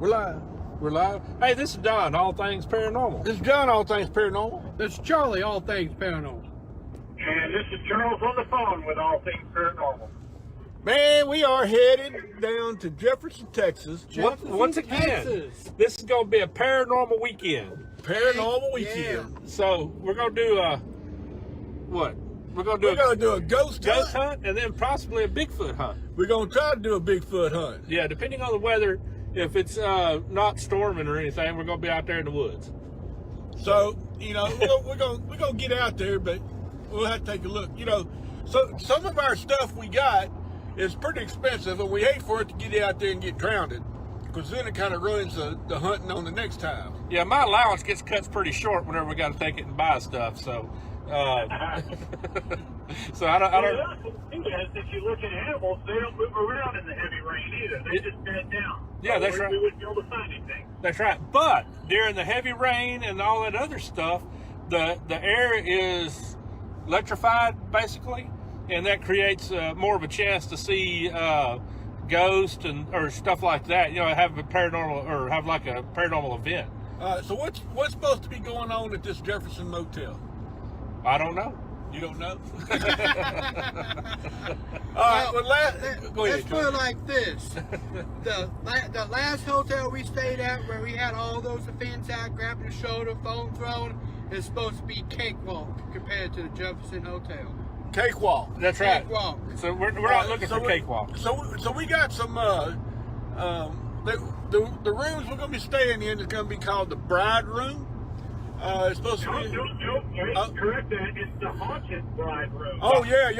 We're live. We're live. Hey, this is Don, All Things Paranormal. This is John, All Things Paranormal. This is Charlie, All Things Paranormal. And this is Charles on the phone with All Things Paranormal. Man, we are headed down to Jefferson, Texas. Once again, Texas. this is going to be a paranormal weekend. Paranormal weekend. So we're going to do what? We're going to do a ghost hunt and then possibly a Bigfoot hunt. We're going to try to do a Bigfoot hunt. Yeah, depending on the weather. If it's not storming or anything, we're going to be out there in the woods. So, you know, we're going to get out there, but we'll have to take a look. You know, so some of our stuff we got is pretty expensive, and we hate for it to get out there and get drowned, because then it kind of ruins the hunting on the next time. Yeah, my allowance gets cut pretty short whenever we got to take it and buy stuff. So, so I don't. If you look at animals, they don't move around in the heavy rain either. They just bed down. Yeah, that's right. We wouldn't be able to find anything. That's right. But during the heavy rain and all that other stuff, the air is electrified basically, and that creates more of a chance to see ghosts or stuff like that. You know, have a paranormal or have like a paranormal event. So what's supposed to be going on at this Jefferson Motel? I don't know. You don't know? All right, go ahead. Let's put it like this. The last hotel we stayed at where we had all those events out, grabbing the shoulder, phone thrown, is supposed to be cakewalk compared to the Jefferson Hotel. Cakewalk. That's right. Cakewalk. So we're not looking for cakewalk. So we got some, the rooms we're going to be staying in is going to be called the Bride Room. It's supposed to be... No, correct that. It's the Haunted Bride Room. Oh, yeah.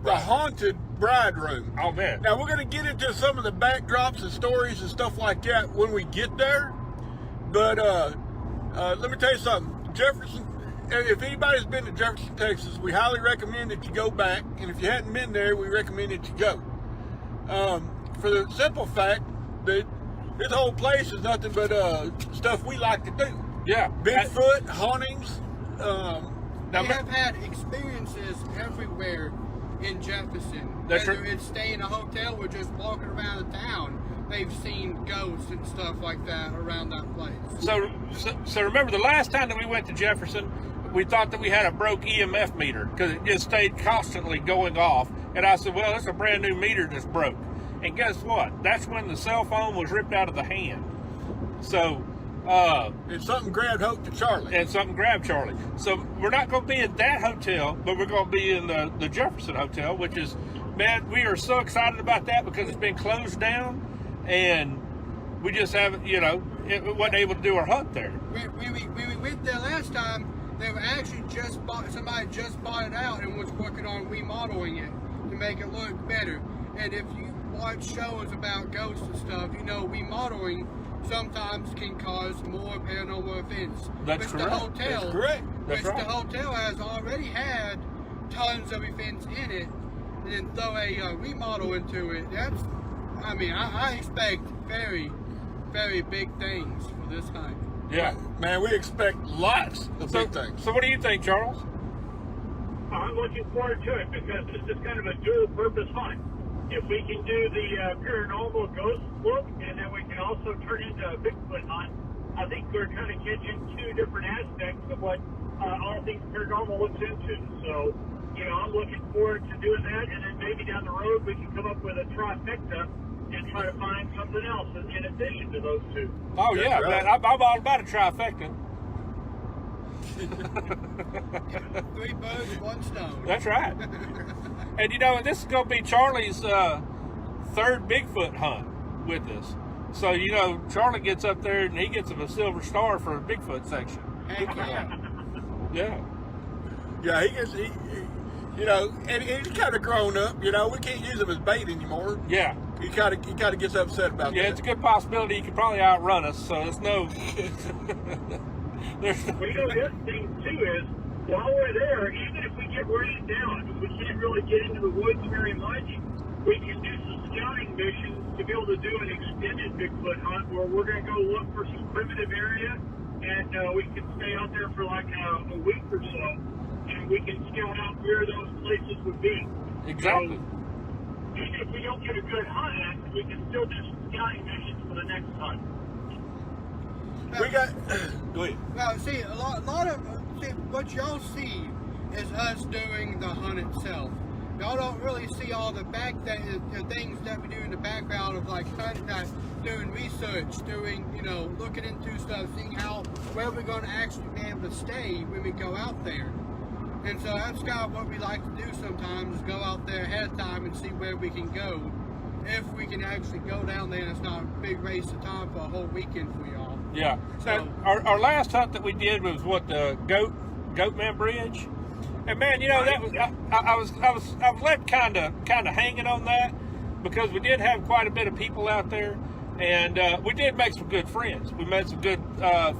The Haunted Bride Room. Oh, man. Now, we're going to get into some of the backdrops and stories and stuff like that when we get there. But let me tell you something. Jefferson, if anybody's been to Jefferson, Texas, we highly recommend that you go back. And if you hadn't been there, we recommend that you go. For the simple fact that this whole place is nothing but stuff we like to do. Yeah. Bigfoot, hauntings. We have had experiences everywhere in Jefferson. Whether it's staying in a hotel or just walking around the town, they've seen ghosts and stuff like that around that place. So remember the last time that we went to Jefferson, we thought that we had a broke EMF meter because it just stayed constantly going off. And I said, well, it's a brand new meter that's broke. And guess what? That's when the cell phone was ripped out of the hand. So... and something grabbed hope to Charlie. And something grabbed Charlie. So we're not going to be in that hotel, but we're going to be in the Jefferson Hotel, which is, man, we are so excited about that because it's been closed down, and we just haven't, wasn't able to do our hunt there. We went there last time. They were actually somebody just bought it out and was working on remodeling it to make it look better. And if you watch shows about ghosts and stuff, remodeling sometimes can cause more paranormal events. That's correct. That's correct. Which the hotel has already had tons of events in it, and then throw a remodel into it. I expect very, very big things for this time. Yeah. Man, we expect lots of big things. So what do you think, Charles? I'm looking forward to it because this is kind of a dual purpose hunt. If we can do the paranormal ghost look, and then we can also turn into a Bigfoot hunt, I think we're kind of catching two different aspects of what All Things Paranormal looks into. So I'm looking forward to doing that, and then maybe down the road we can come up with a trifecta and try to find something else in addition to those two. Oh, yeah, right. man, I'm all about a trifecta. 3 birds, 1 stone. That's right. And this is going to be Charlie's third Bigfoot hunt with us. So, Charlie gets up there and he gets him a silver star for a Bigfoot section. Heck yeah. Yeah. Yeah, and he's kind of grown up. We can't use him as bait anymore. Yeah. He kind of gets upset about that. Yeah, it's a good possibility he could probably outrun us, so it's no... Well, the other thing, too, is while we're there, even if we get rained down, if we can't really get into the woods very much, we can do some scouting missions to be able to do an extended Bigfoot hunt where we're going to go look for some primitive area, and we can stay out there for like a week or so, and we can scout out where those places would be. Exactly. So, even if we don't get a good hunt at, we can still do some scouting missions for the next hunt. We got. Go ahead. Well, see, a lot of what y'all see is us doing the hunt itself. Y'all don't really see all the the things that we do in the background of like hunting, doing research, doing looking into stuff, seeing where we're going to actually be able to stay when we go out there. And so that's kind of what we like to do sometimes, is go out there ahead of time and see where we can go. If we can actually go down there and it's not a big waste of time for a whole weekend for y'all. Yeah. So our last hunt that we did was the Goatman Bridge, and man, that was I was left kind of hanging on that because we did have quite a bit of people out there, and we did make some good friends. We met some good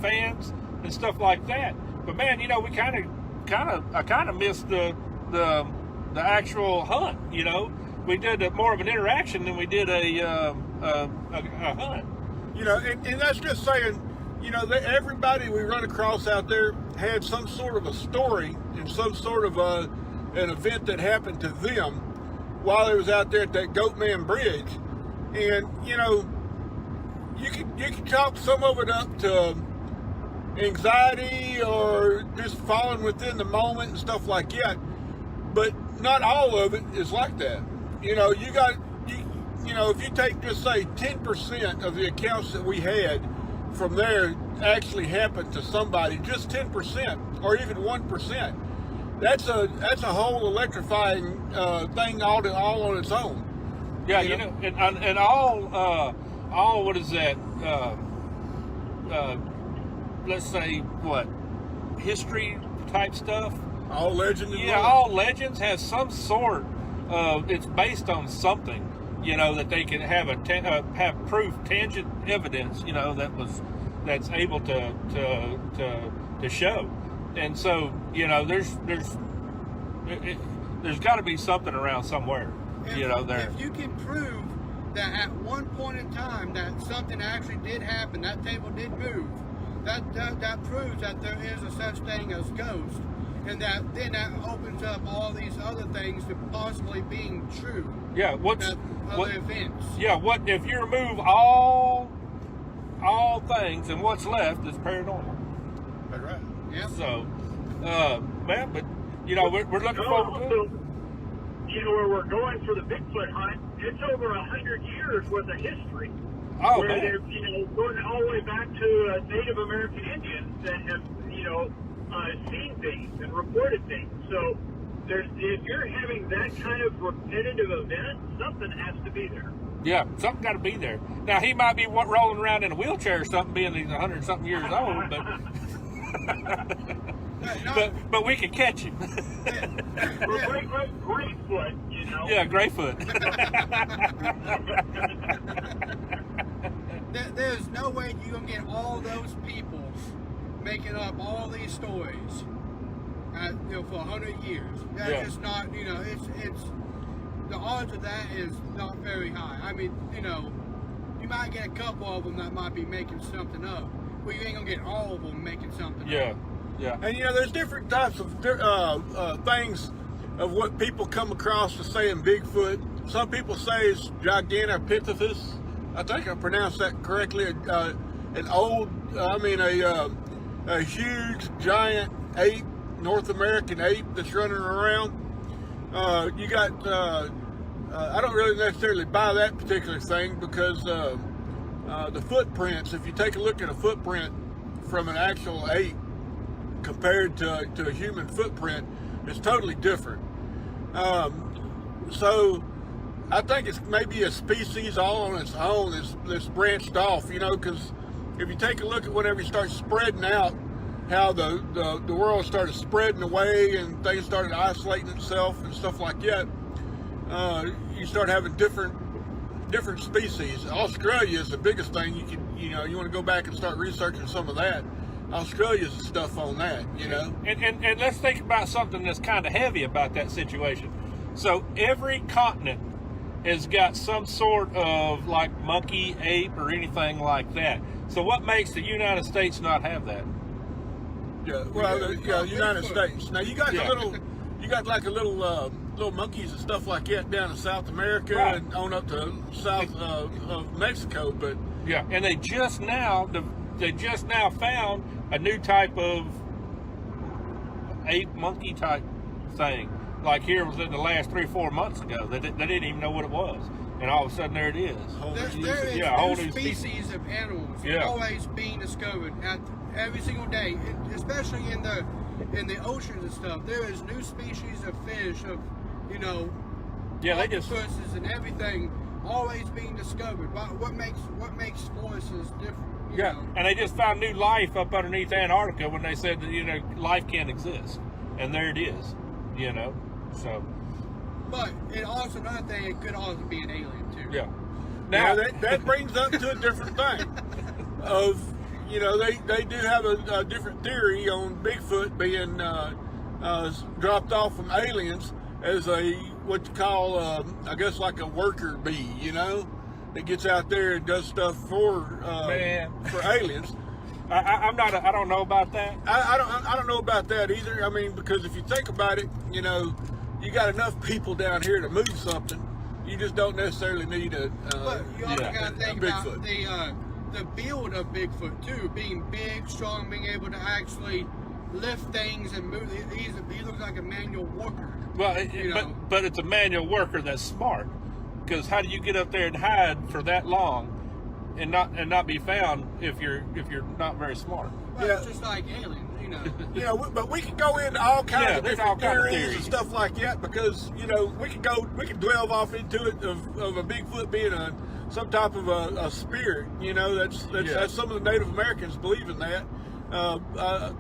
fans and stuff like that. But man, we I kind of missed the actual hunt. We did more of an interaction than we did a hunt. And that's just saying, that everybody we run across out there had some sort of a story and some sort of an event that happened to them while they was out there at that Goatman Bridge. And, you can chalk some of it up to anxiety or just falling within the moment and stuff like that. But not all of it is like that. If you take just say 10% of the accounts that we had from there actually happened to somebody, just 10% or even 1%, that's a whole electrifying thing all on its own. Yeah, and all what is that? Let's say what history type stuff. All legend. Yeah, all legends has some sort of. It's based on something. That they can have have proof, tangent evidence. That's able to show, and so there's got to be something around somewhere. There. If you can prove that at one point in time that something actually did happen, that table did move, that proves that there is a such thing as ghost, and that opens up all these other things to possibly being true. Yeah, what events? Yeah, what if you remove all things and what's left is paranormal? That's right. Yeah. So, man, but we're looking forward to it. Where we're going for the Bigfoot hunt, it's over 100 years worth of history. Oh, where man. they're going all the way back to Native American Indians that have seen things and reported things. So if you're having that kind of repetitive event, something has to be there. Yeah, something got to be there. Now he might be rolling around in a wheelchair or something, being he's 100-something years old, but we can catch him. Grayfoot, Yeah, Grayfoot. There's no way you're gonna get all those people making up all these stories, for 100 years. That's just not, it's the odds of that is not very high. I mean, you might get a couple of them that might be making something up, but you ain't gonna get all of them making something up. Yeah. And there's different types of things of what people come across as saying Bigfoot. Some people say it's Gigantopithecus. I think I pronounced that correctly. A huge giant ape, North American ape that's running around. You got, I don't really necessarily buy that particular thing because the footprints, if you take a look at a footprint from an actual ape compared to a human footprint, it's totally different. So I think it's maybe a species all on its own that's branched off, because if you take a look at whenever you start spreading out, how the world started spreading away and things started isolating itself and stuff like that, you start having different species. Australia is the biggest thing. You want to go back and start researching some of that. Australia's the stuff on that, And let's think about something that's kind of heavy about that situation. So every continent has got some sort of like monkey, ape, or anything like that. So what makes the United States not have that? Yeah, well, United States. Now you got like a little monkeys and stuff like that down in South America, right, and on up to south of Mexico, but yeah, and they just now found a new type of ape monkey type thing. Like here was in the last 3 or 4 months ago. They didn't even know what it was, and all of a sudden there it is. There is a whole new species of animals Yeah. always being discovered every single day, especially in the oceans and stuff. There is new species of fish, of octopuses and everything always being discovered. What makes forests different? You know? And they just found new life up underneath Antarctica when they said that life can't exist, and there it is. So. But it also another thing, it could also be an alien too. Yeah. Now that brings up to a different thing. They do have a different theory on Bigfoot being dropped off from aliens as what you call I guess like a worker bee, that gets out there and does stuff for aliens. I don't know about that. I don't know about that either. I mean, because if you think about it, you got enough people down here to move something. You just don't necessarily need but you also got to think about Bigfoot. the build of Bigfoot too, being big, strong, being able to actually lift things and move. He looks like a manual worker. Well, but it's a manual worker that's smart. Because how do you get up there and hide for that long and not be found if you're not very smart? Well, it's just like aliens, But we can go into all kinds of different theories theories and stuff like that because we can delve off into it of a Bigfoot being some type of a spirit. That's some of the Native Americans believe in that.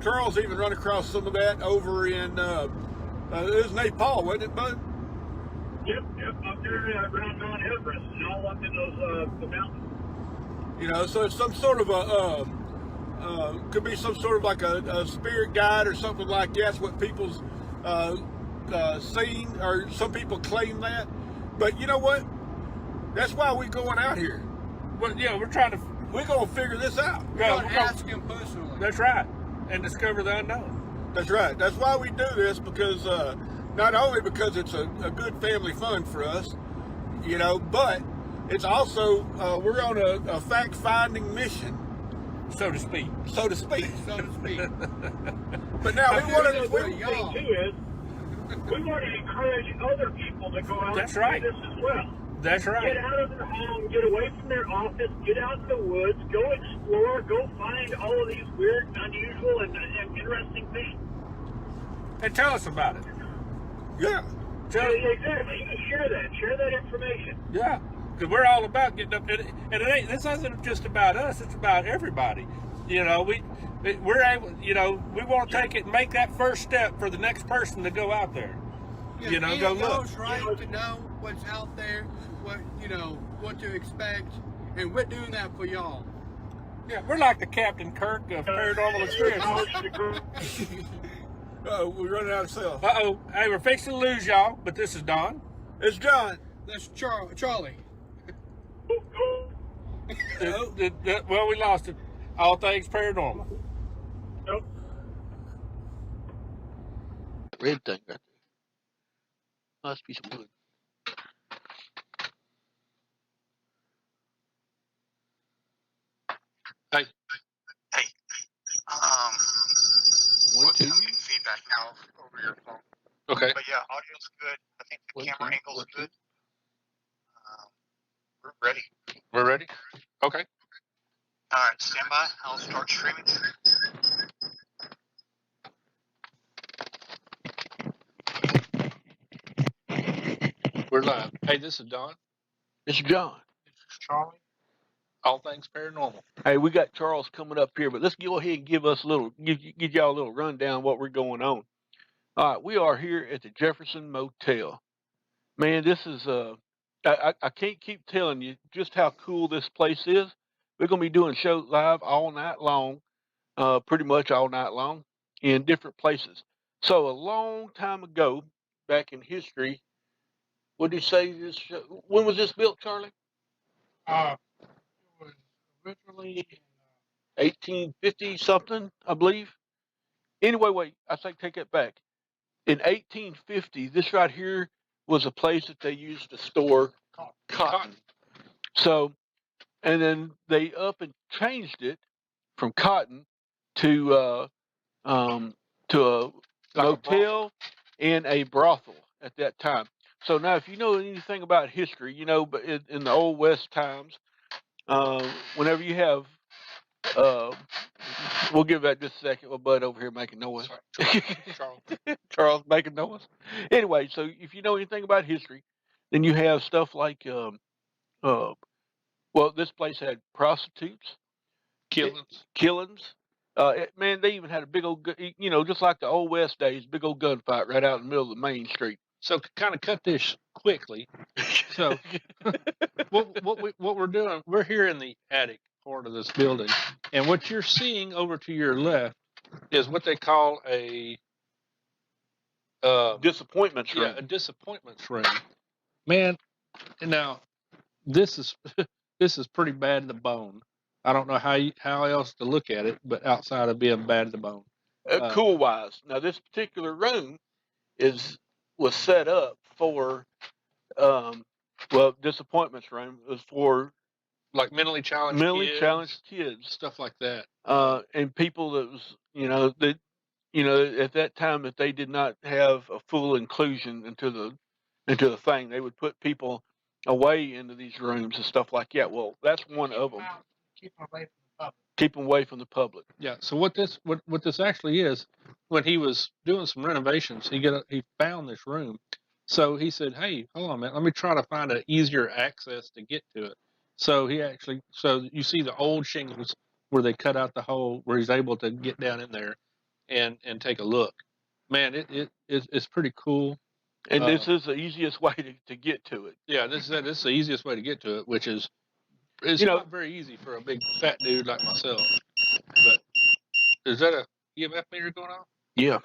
Charles even run across some of that over in it was Nepal, wasn't it, Bud? Yep, up there around Mount Everest and all up in those the mountains. So it's some sort of could be some sort of like a spirit guide or something like that. That's what people's seen, or some people claim that. But you know what? That's why we're going out here. Well, we're gonna figure this out. We're gonna ask him personally. That's right, and discover the unknown. That's right. That's why we do this, because not only because it's a good family fun for us, but it's also we're on a fact-finding mission, so to speak. But now we want to. Thing too is we want to encourage other people to go out That's and right. do this as well. That's right. Get out of their home, get away from their office, get out in the woods, go explore, go find all of these weird, unusual, and interesting things. And tell us about it. Yeah. Exactly. Share that information. Yeah. Because we're all about getting up, and this isn't just about us; it's about everybody. We're able. We want to take it and make that first step for the next person to go out there. Go look. It's right to know what's out there, what to expect, and we're doing that for y'all. Yeah, we're like the Captain Kirk of Paranormal Experience. We're running out of cells. Hey, we're fixing to lose y'all, but this is Don. It's John. That's Charlie. Well, we lost it. All things paranormal. Nope. Red thing right there. Must be some wood. Hey. One, two. I'm getting feedback now over your phone. Okay. But yeah, audio's good. I Camera angle's good. We're ready. We're ready? Okay. All right, stand by. I'll start streaming. We're live. Hey, this is Don. It's John. This is Charlie. All things paranormal. Hey, we got Charles coming up here, but let's go ahead and give y'all a little rundown of what we're going on. All right, we are here at the Jefferson Motel. Man, this is I can't keep telling you just how cool this place is. We're gonna be doing shows live all night long, pretty much all night long, in different places. So a long time ago, back in history, what did you say this? When was this built, Charlie? It was originally in 1850 something, I believe. Anyway, wait, take that back. In 1850, this right here was a place that they used to store cotton. So, and then they up and changed it from cotton to to a motel and a brothel at that time. So now, if you know anything about history, you know, but in the old West times, whenever you have, uh, we'll give that just a second. My bud over here making noise. Charles. Charles making noise. Anyway, so if you know anything about history, then you have stuff like, well, this place had prostitutes, killings. Man, they even had a big old, you know, just like the old West days, big old gunfight right out in the middle of the main street. So kind of cut this quickly. So what we're doing, we're here in the attic part of this building, and what you're seeing over to your left is what they call a disappointments room. Yeah, a disappointments room. Man, now this is this is pretty bad to the bone. I don't know how else to look at it, but outside of being bad to the bone. Cool wise. Now this particular room was set up for well, disappointments room was for like mentally challenged kids, stuff like that. And people that was at that time that they did not have a full inclusion into the thing. They would put people away into these rooms and stuff like that. Well, that's one of them. Keep them away from the public. Keep them away from the public. Yeah. So what this actually is, when he was doing some renovations, he found this room. So he said, "Hey, hold on, man. Let me try to find an easier access to get to it." So so you see the old shingles where they cut out the hole where he's able to get down in there and take a look. Man, it's pretty cool. And this is the easiest way to get to it. Yeah, this is the easiest way to get to it, which is it's not very easy for a big fat dude like myself. But is that a EMF meter going off? Yeah.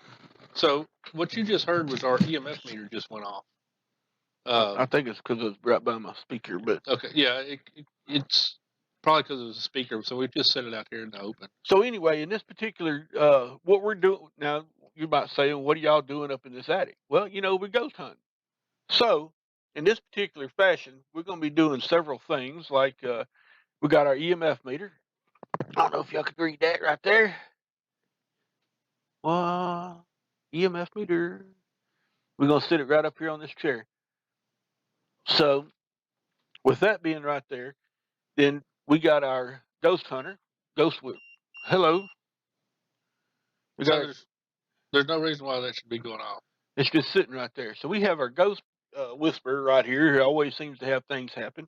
So what you just heard was our EMF meter just went off. I think it's because it's right by my speaker, but okay, yeah, it's probably because it was a speaker. So we just set it out here in the open. So anyway, in this particular, what we're doing now, you might say, "What are y'all doing up in this attic?" Well, you know, we're ghost hunting. So in this particular fashion, we're going to be doing several things. Like we got our EMF meter. I don't know if y'all could read that right there. EMF meter. We're going to sit it right up here on this chair. So with that being right there, then we got our ghost hunter, ghost whip. Hello. There's no reason why that should be going off. It's just sitting right there. So we have our ghost whisperer right here, who always seems to have things happen.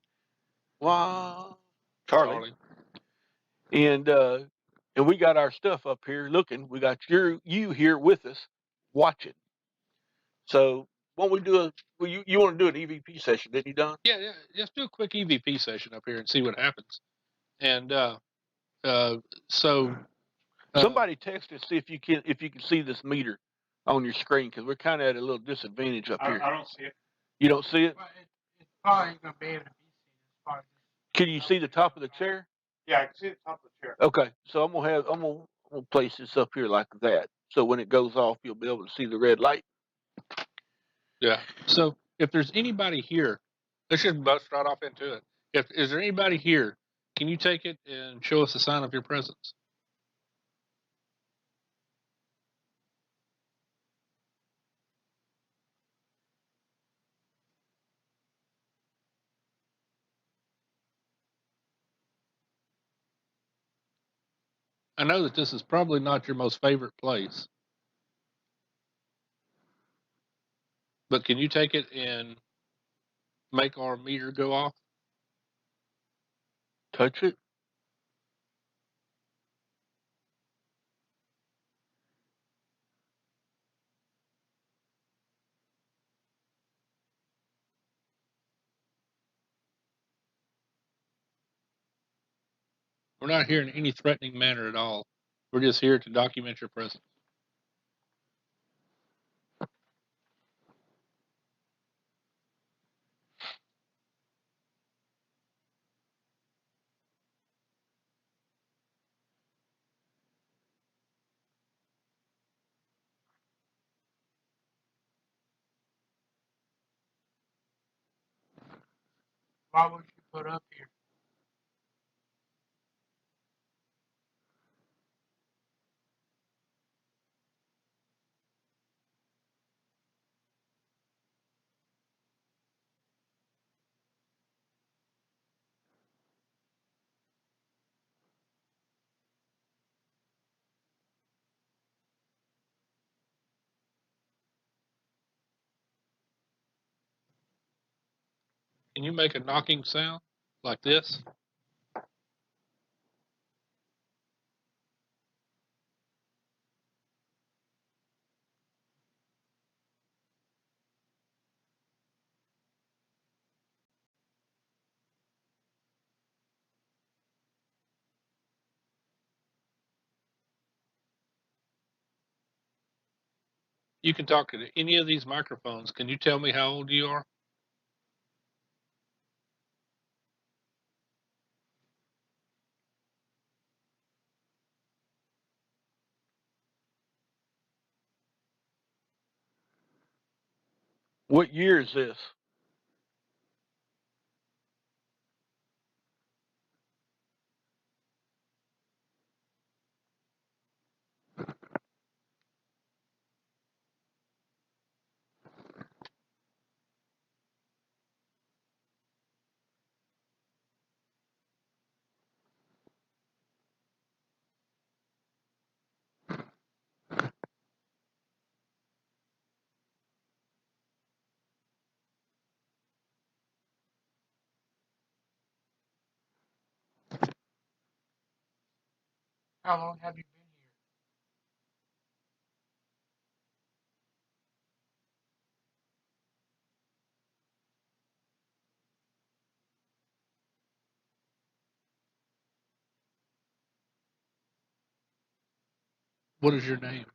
Wow, Charlie. And we got our stuff up here looking. We got you here with us, watching. So what we do? You want to do an EVP session, didn't you, Don? Yeah. Just do a quick EVP session up here and see what happens. And somebody text us, see if you can see this meter on your screen, because we're kind of at a little disadvantage up here. I don't see it. You don't see it? Well, it's probably going to be able to be seen. Can you see the top of the chair? Yeah, I can see the top of the chair. Okay, so I'm gonna place this up here like that. So when it goes off, you'll be able to see the red light. Yeah. So if there's anybody here, let's just bust right off into it. Is there anybody here? Can you take it and show us a sign of your presence? I know that this is probably not your most favorite place, but can you take it and make our meter go off? Touch it? We're not here in any threatening manner at all. We're just here to document your presence. Why would you put up here? Can you make a knocking sound like this? You can talk to any of these microphones. Can you tell me how old you are? What year is this? How long have you been here? What is your name?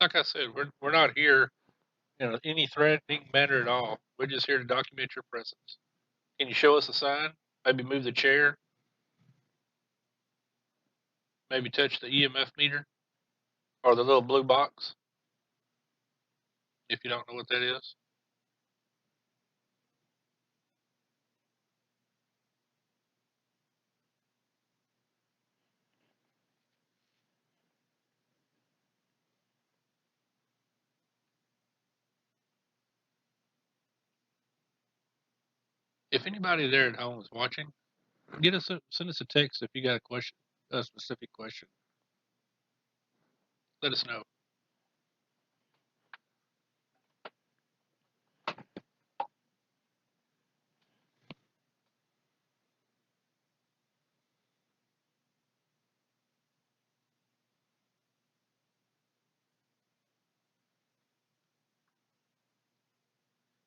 Like I said, we're not here in any threatening manner at all. We're just here to document your presence. Can you show us a sign? Maybe move the chair. Maybe touch the EMF meter or the little blue box if you don't know what that is. If anybody there at home is watching, send us a text if you got a question, a specific question. Let us know.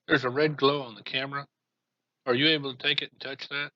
There's a red glow on the camera. Are you able to take it and touch that?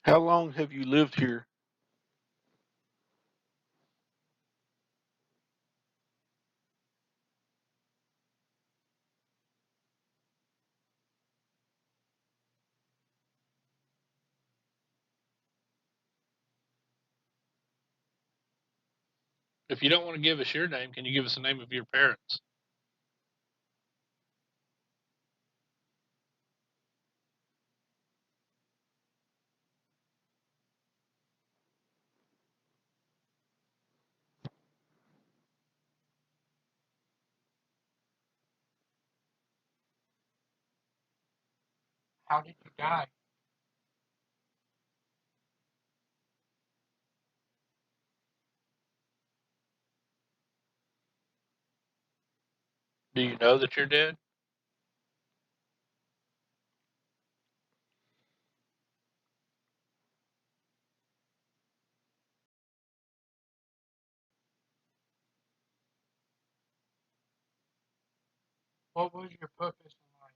How long have you lived here? If you don't want to give us your name, can you give us the name of your parents? How did you die? Do you know that you're dead? What was your purpose in life?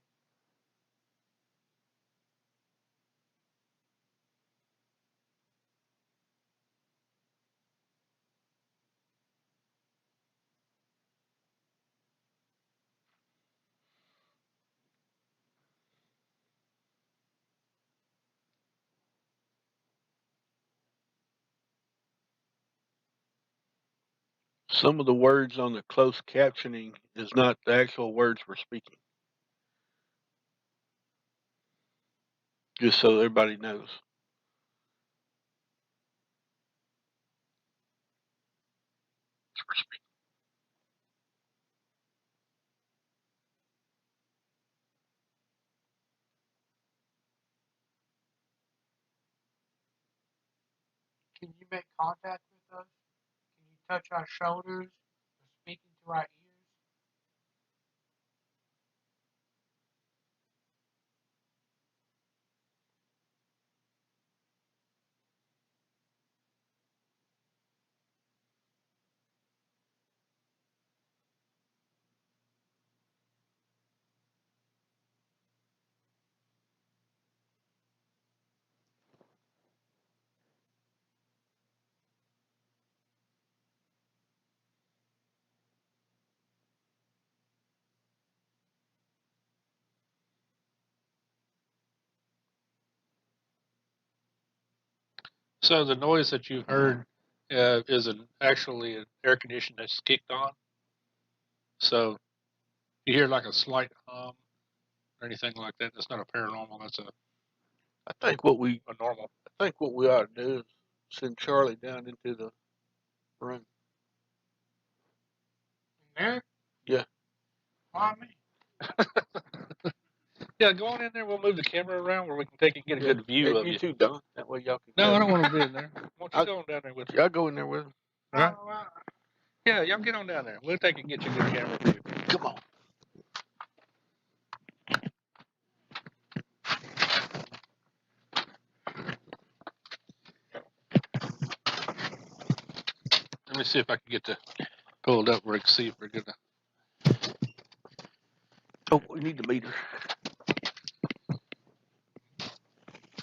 Some of the words on the closed captioning is not the actual words we're speaking. Just so everybody knows. Can you make contact with us? Can you touch our shoulders or speak into our ears? So the noise that you heard is actually an air conditioner that's kicked on. So you hear like a slight hum or anything like that. That's not a paranormal. That's I think what we a normal. ought to do is send Charlie down into the room. In there? Yeah. Why me? Yeah, go on in there. We'll move the camera around where we can take and get a good view of You you. too, Don. That way y'all can. No, I don't want to be in there. Why don't you I'll- go on down there with us? Y'all go in there with him. All right? Oh, Yeah, y'all get on down there. We'll take and get you a good camera view. Come on. Let me see if I can get the pulled up where I can see if we're gonna. Oh, we need the meter.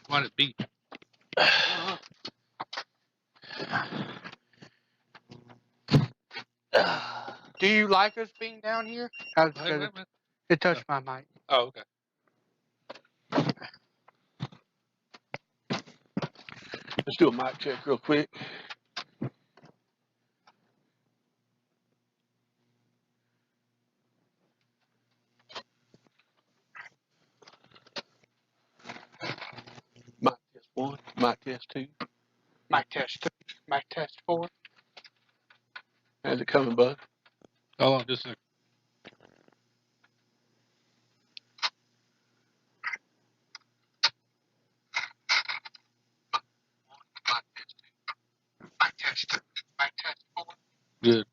Why'd it beep? do you like us being down here? Wait Wait a minute. It touched my mic. Oh, okay. Let's do a mic check real quick. Mic test 1, mic test 2. Mic test 3, mic test 4. How's it coming, bud? Hold on just a second. Mic test 3, mic test 4. Good.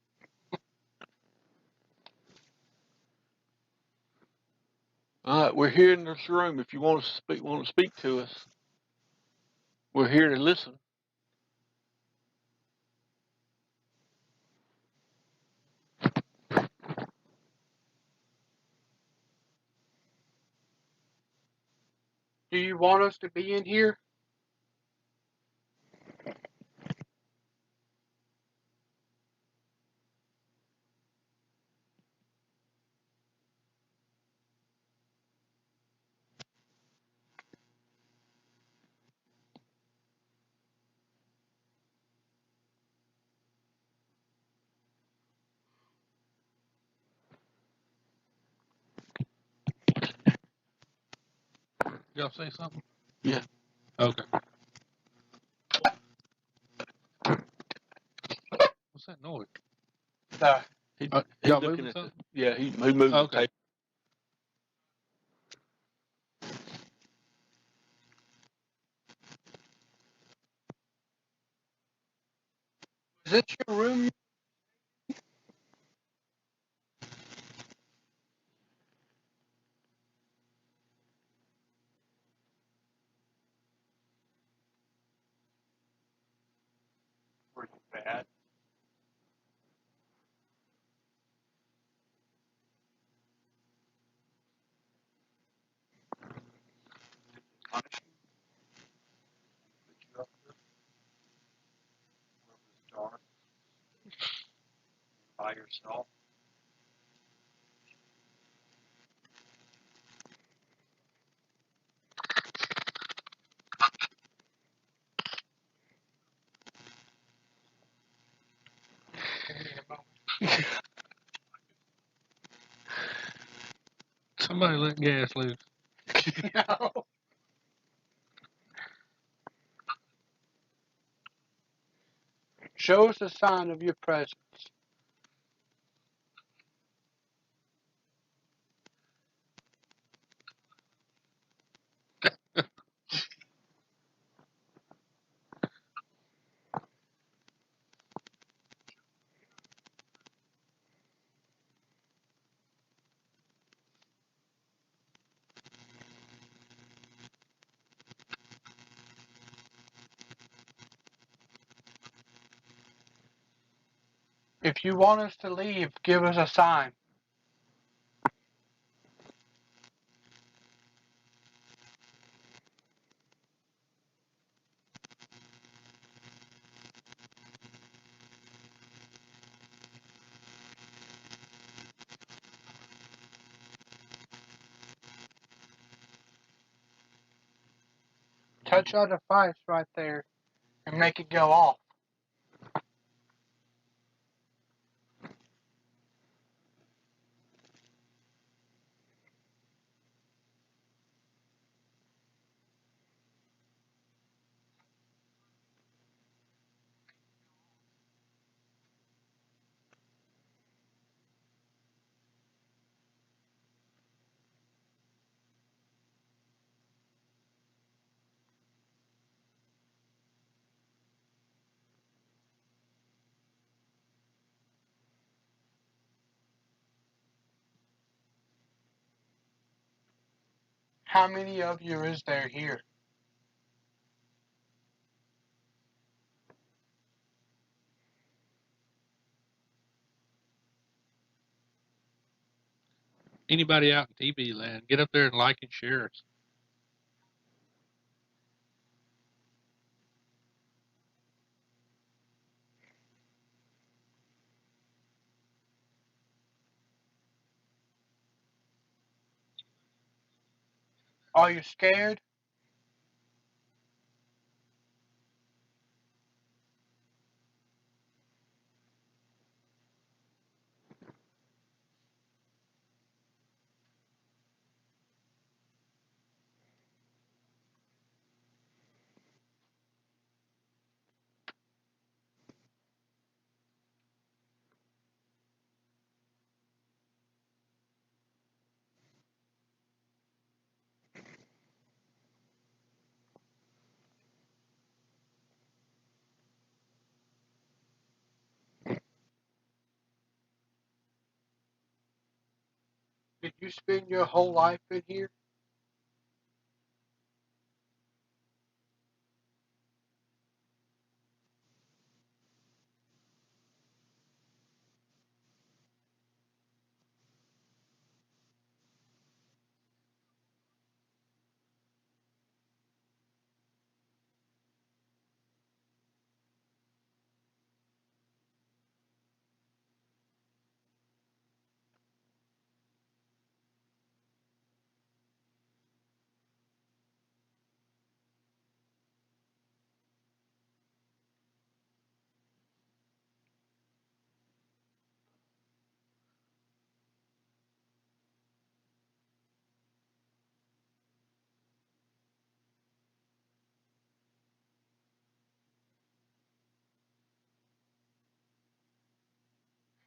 All right, we're here in this room. If you want to speak to us, we're here to listen. Do you want us to be in here? Y'all say something? Yeah. Okay. What's that noise? He, Y'all he's looking moving at the, something? yeah, he moved the Okay. tape. Is this your room? Pretty bad. Punish you. Put you up there. Where it was dark. By yourself. Somebody let gas loose. No. Show us a sign of your presence. If you want us to leave, give us a sign. Touch our device right there and make it go off. How many of you is there here? Anybody out in TV land, get up there and like and share us. Are you scared? Did you spend your whole life in here?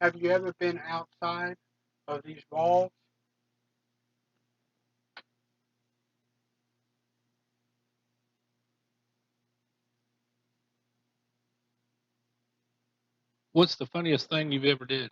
Have you ever been outside of these walls? What's the funniest thing you've ever did?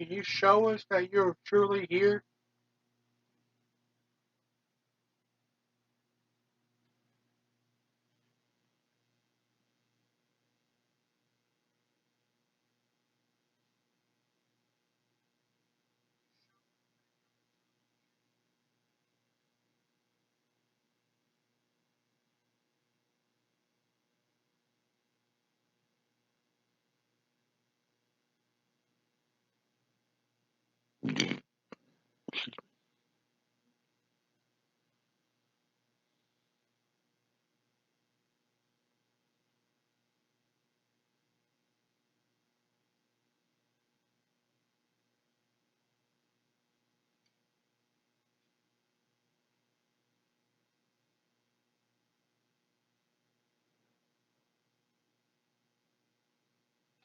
Can you show us that you're truly here?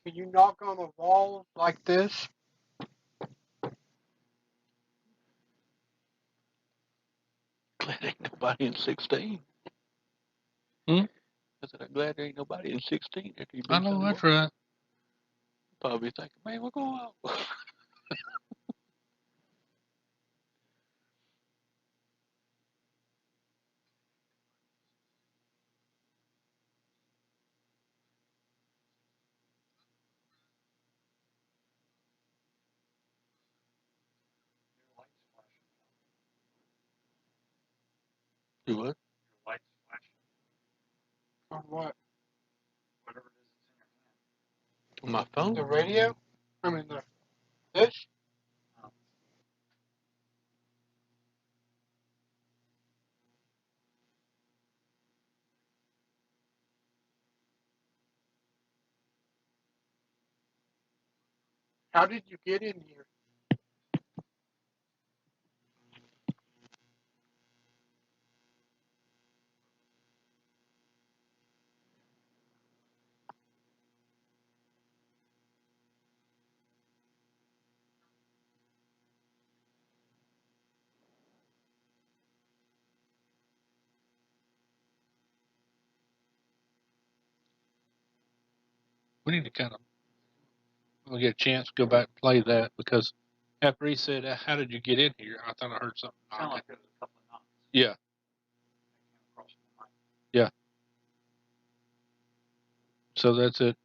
Can you knock on a wall like this? Glad ain't nobody in 16. Hmm? I said, I'm glad there ain't nobody in 16 after you've I been so know long. that's right. Probably thinking, man, what's going on? Your light's flashing. Do what? Your light's flashing. On what? Whatever it is that's in your hand. On my phone? The radio? I mean, this? Oh. How did you get in here? We need to kind of, when we get a chance, go back and play that because after he said, "How did you get in here?" I thought I heard something. Sounded like there was a couple of knocks Yeah, that came across my mind. yeah. So that's it.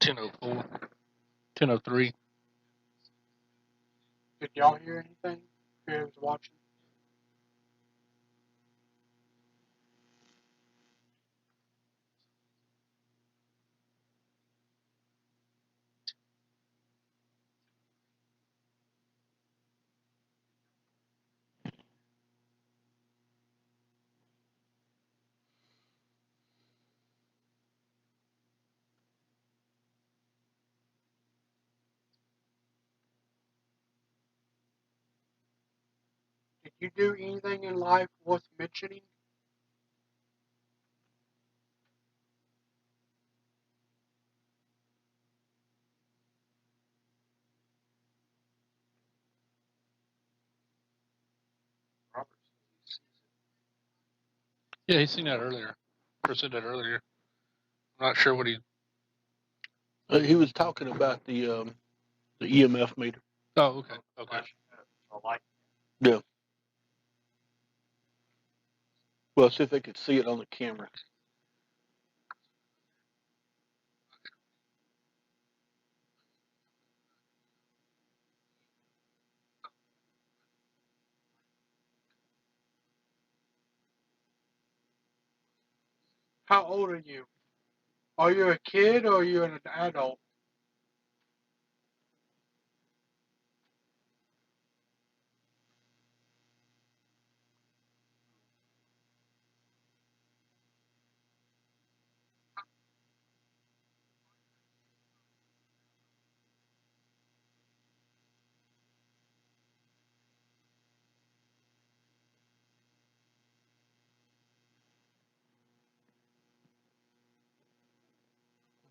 10:04, 10:03. Did y'all hear anything? Who was watching? Did you do anything in life worth mentioning? Robert says he sees it. Yeah, he seen that earlier. Or said that earlier. I'm not sure what he. He was talking about the EMF meter. Oh, okay. Okay. Flashing a light. Yeah. Well, see if they could see it on the camera. How old are you? Are you a kid or are you an adult?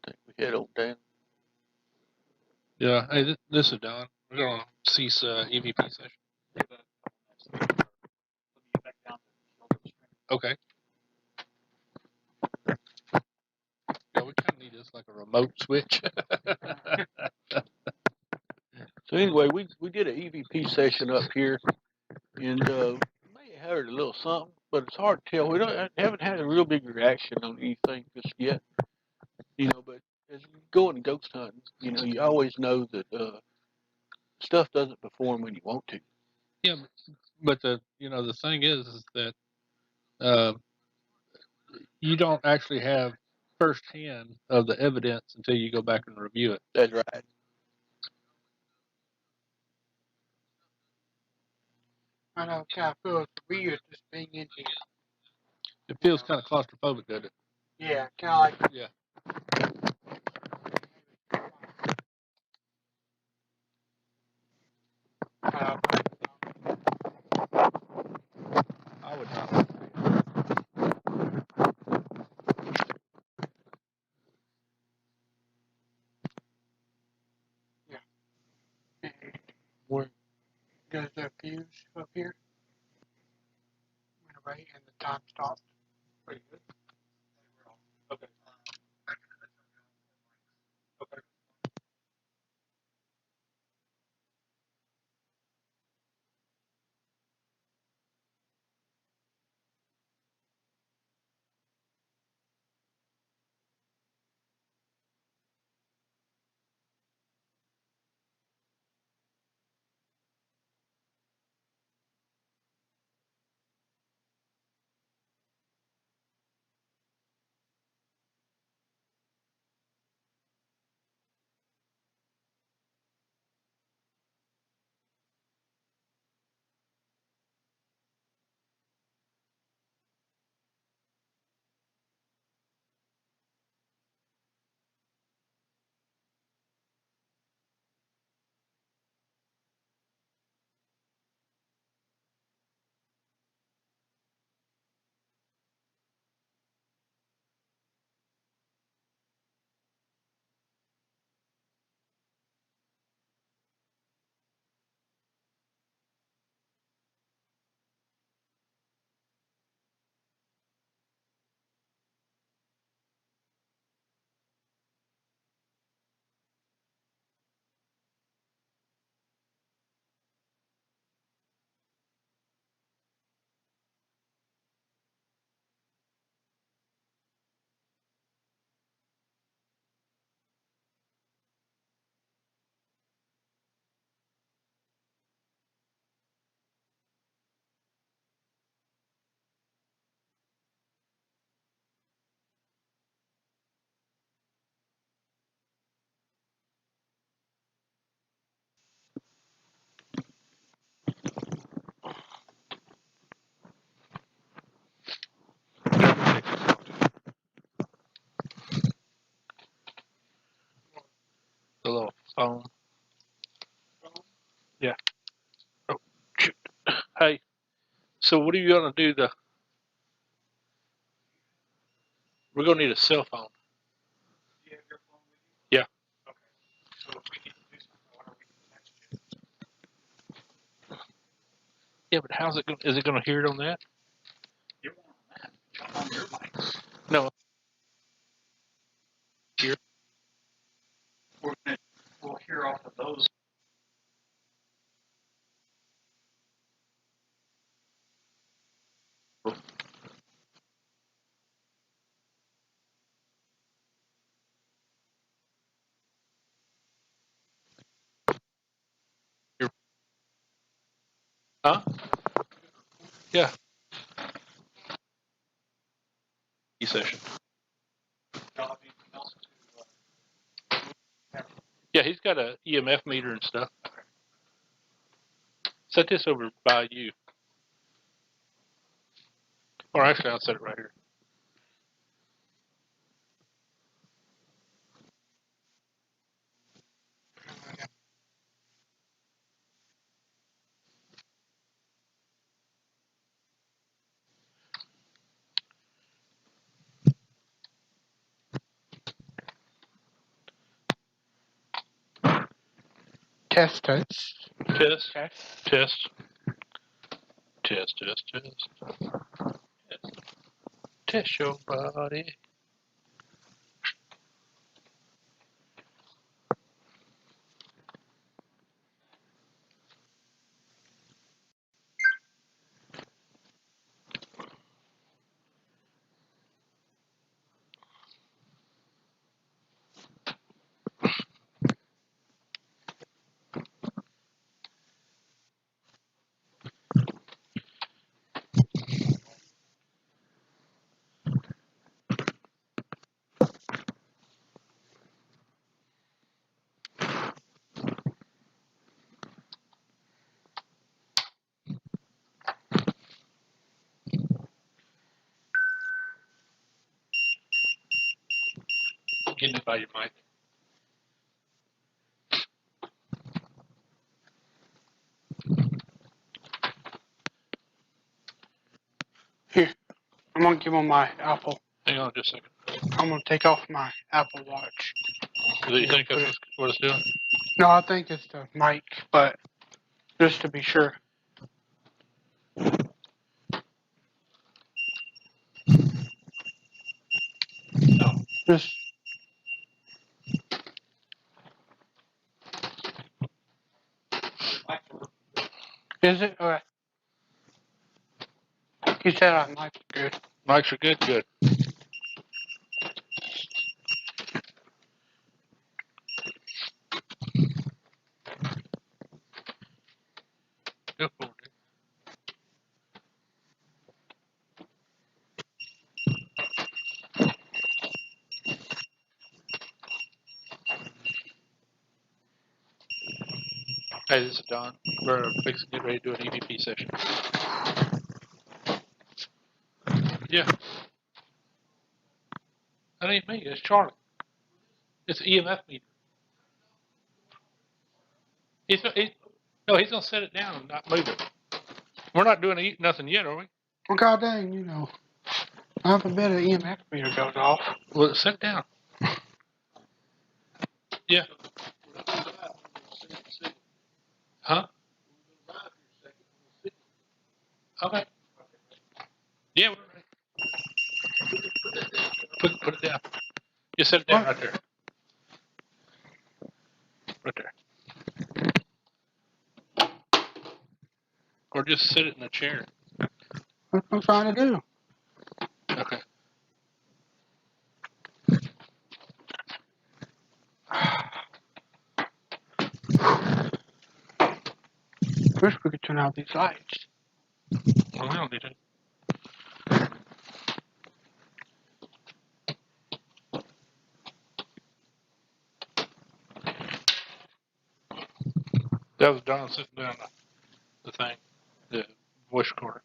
I think we had old Dan. Yeah. Hey, this is Don. We're gonna cease EVP session. Give a couple minutes. Let me get back down to kill the stream. Okay. Yeah, we kind of need this like a remote switch. So anyway, we did an EVP session up here, and may have heard a little something, but it's hard to tell. We haven't had a real big reaction on anything just yet, But as you go into ghost hunting, you always know that stuff doesn't perform when you want to. Yeah, but the thing is that uh, you don't actually have firsthand of the evidence until you go back and review it. That's right. I know it kind of feels weird just being in here. It feels kind of claustrophobic, doesn't it? Yeah, kind of like Yeah. uh, I would not. Where? there's a fuse up here. Right, and the time stopped. Pretty good. Okay. Okay. The little phone. Yeah. Oh, shoot. Hey, so what are you gonna do? We're gonna need a cell phone. Do you have your phone with you? Yeah. Okay. So if we need to do something, why don't we text you? Yeah, but how's it going? Is it gonna hear it on that? You want that? Jump on your mic. No. We'll hear off of those Huh? Yeah. Session. Yeah, he's got a EMF meter and stuff. Set this over by you. Or actually, I'll set it right here. Test. Test. Test. Test. Test. Test. Test. Test your body. Getting it by your mic. Here, I'm gonna give him my Apple. Hang on just a second. I'm gonna take off my Apple Watch. Do you think that's what it's doing? No, I think it's the mic, but just to be sure. No. Just. Is it? Alright. He said our mic's good. Mics are good? Good. Go for it. Hey, this is Don. We're fixing to get ready to do an EVP session. Yeah. That ain't me. It's Charlie. It's an EMF meter. He's gonna set it down and not move it. We're not doing nothing yet, are we? Well, god dang, God forbid an EMF meter goes off. Well, set it down. Yeah. Huh? Okay. Yeah, we're ready. Put it down. Just set it down right there. Right there. Or just sit it in a chair. What am I trying to do? Okay. Wish we could turn out these lights. Well, we don't need it. That was Don sitting down the thing, the voice recorder.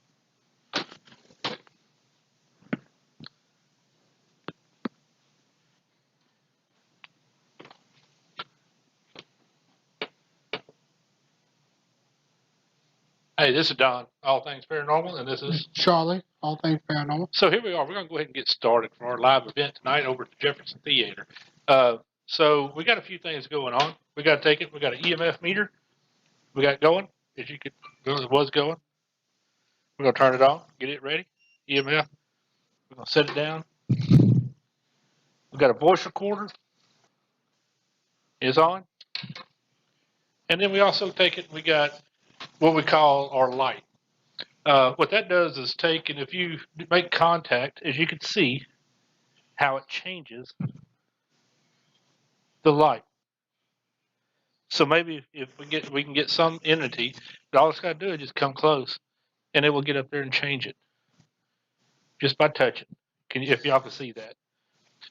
Hey, this is Don, All Things Paranormal, and this is Charlie, All Things Paranormal. So here we are. We're going to go ahead and get started for our live event tonight over at the Jefferson Theater. So we got a few things going on. We got to take it. We got an EMF meter. We got it going. As you could, it was going. We're going to turn it on, get it ready. EMF. We're going to set it down. We got a voice recorder. Is on. And then we also take it. We got what we call our light. What that does is take, and if you make contact, as you can see, how it changes the light. So maybe if we can get some entity, but all it's got to do is just come close, and it will get up there and change it just by touching. If y'all can see that?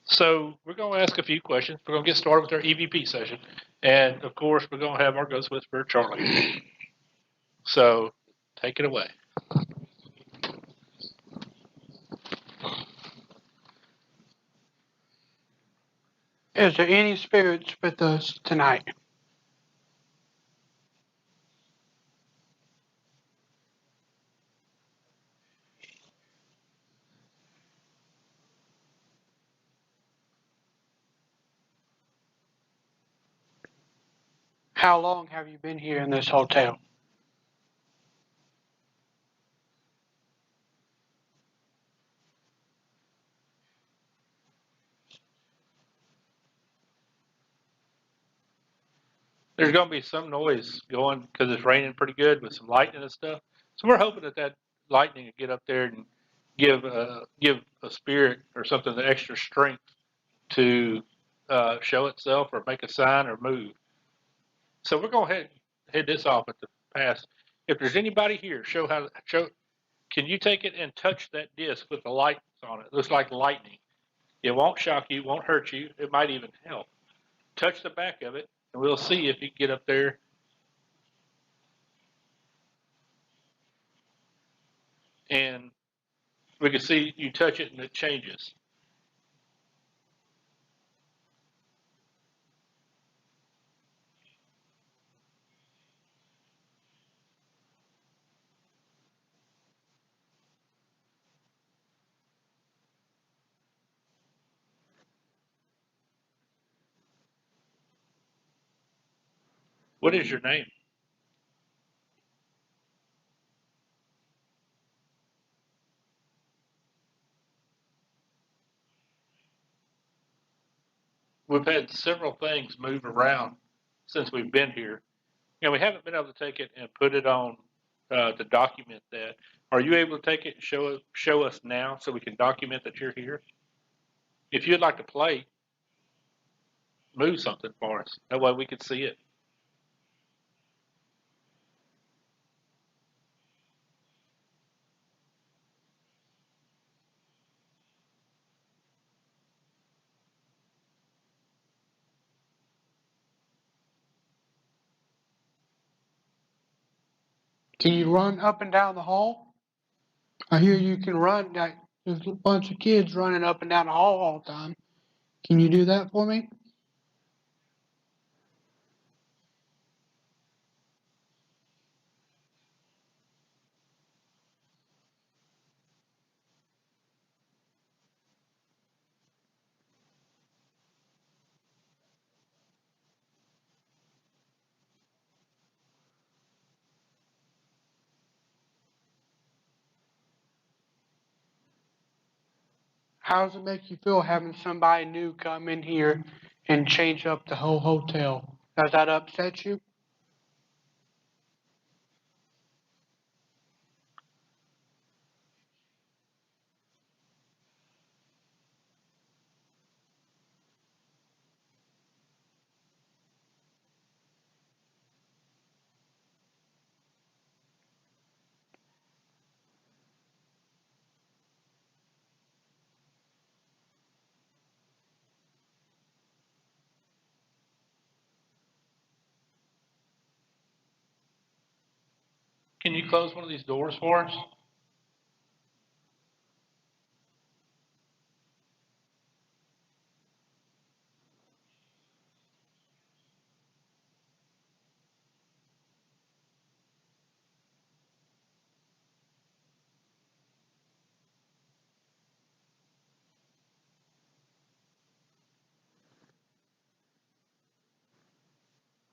So we're going to ask a few questions. We're going to get started with our EVP session, and of course, we're going to have our Ghost Whisperer Charlie. So take it away. Is there any spirits with us tonight? How long have you been here in this hotel? There's going to be some noise going because it's raining pretty good with some lightning and stuff. So we're hoping that lightning will get up there and give a spirit or something the extra strength to show itself or make a sign or move. So we're going to head this off at the pass. If there's anybody here, show. Can you take it and touch that disc with the lights on it? It looks like lightning. It won't shock you, won't hurt you. It might even help. Touch the back of it, and we'll see if you can get up there. And we can see you touch it and it changes. What is your name? We've had several things move around since we've been here. And we haven't been able to take it and put it on to document that. Are you able to take it and show us now so we can document that you're here? If you'd like to play, move something for us. That way we can see it. Can you run up and down the hall? I hear you can run. Like, there's a bunch of kids running up and down the hall all the time. Can you do that for me? How does it make you feel having somebody new come in here and change up the whole hotel? Does that upset you? Can you close one of these doors for us?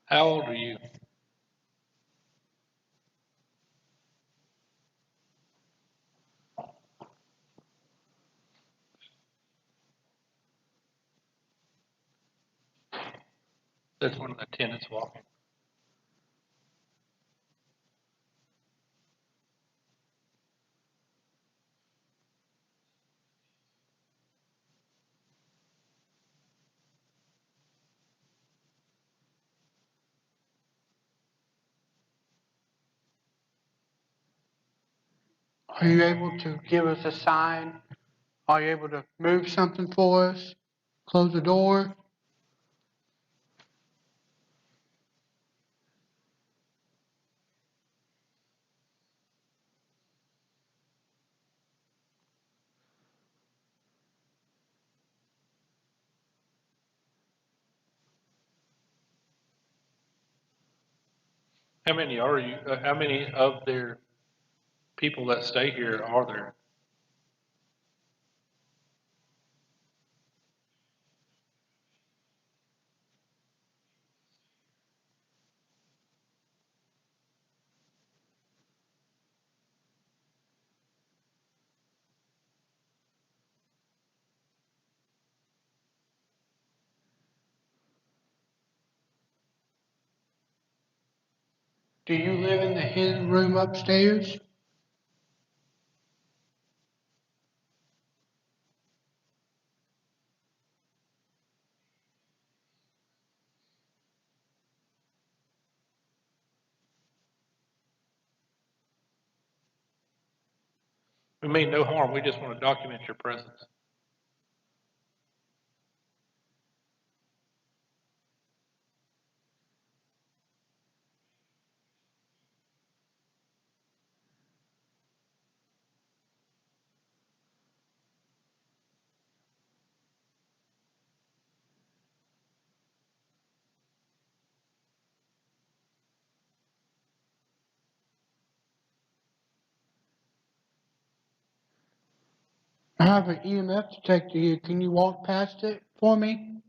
How old are you? That's one of the tenants walking. Are you able to give us a sign? Are you able to move something for us? Close the door? How many are you? How many of their people that stay here are there? Do you live in the hidden room upstairs? We mean no harm. We just want to document your presence. I have an EMF detector here. Can you walk past it for me?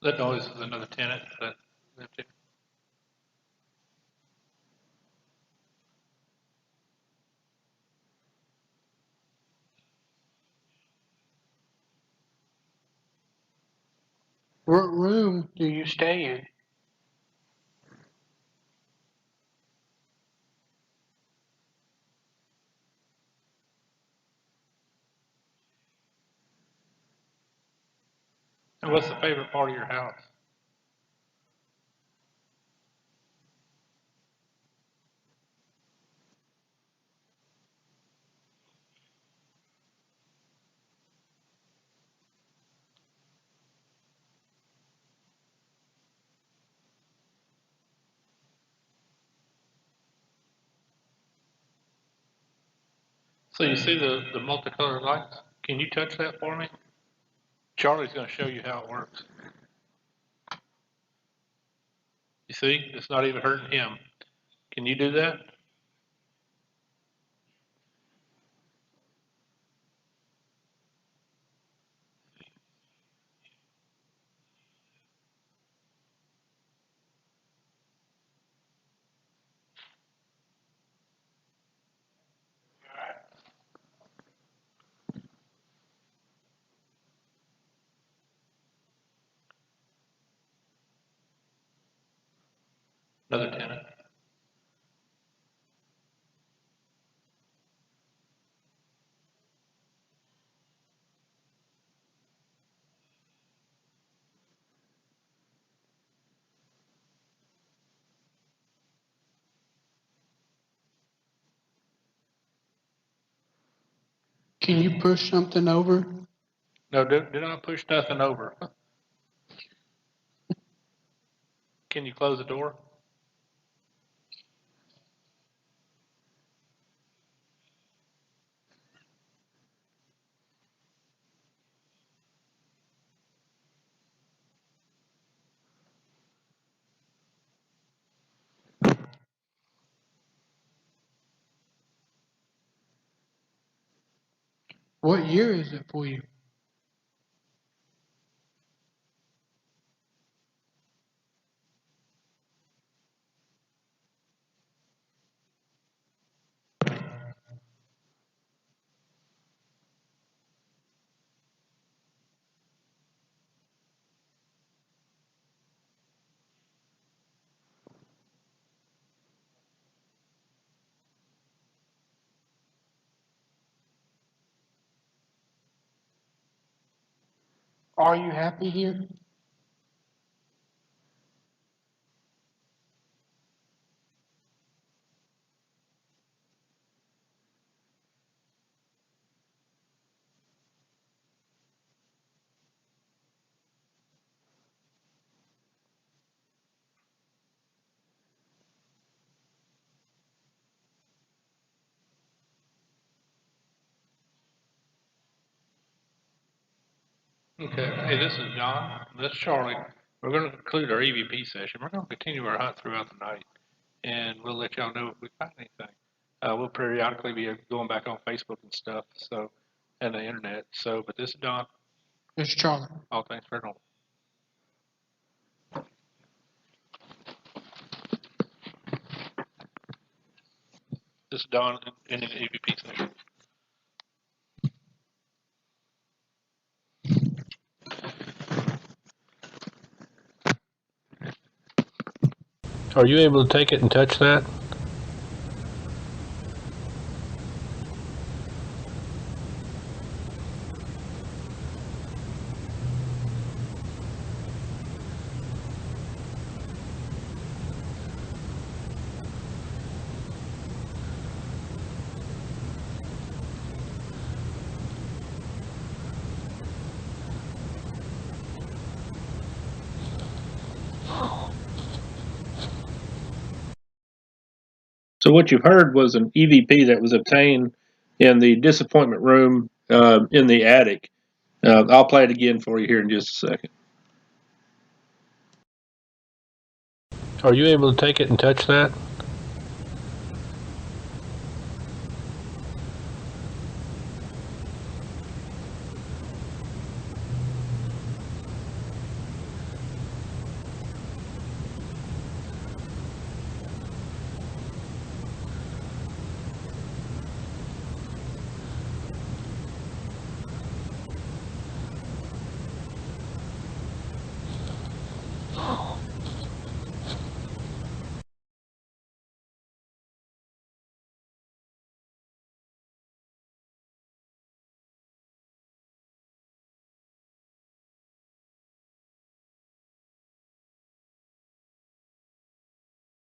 That noise is another tenant that lived here. What room do you stay in? And what's the favorite part of your house? So you see the multicolored lights? Can you touch that for me? Charlie's going to show you how it works. You see, it's not even hurting him. Can you do that? Another tenant. Can you push something over? No, do not push nothing over. Can you close the door? What year is it for you? Are you happy here? Okay, hey, this is John, this is Charlie. We're gonna conclude our EVP session. We're gonna continue our hunt throughout the night, and we'll let y'all know if we find anything. We'll periodically be going back on Facebook and stuff, so, and the internet, so, but this is Don, This is Charlie. all things paranormal. This is Don in an EVP session. Are you able to take it and touch that? So what you've heard was an EVP that was obtained in the disappointment room in the attic. I'll play it again for you here in just a second. Are you able to take it and touch that?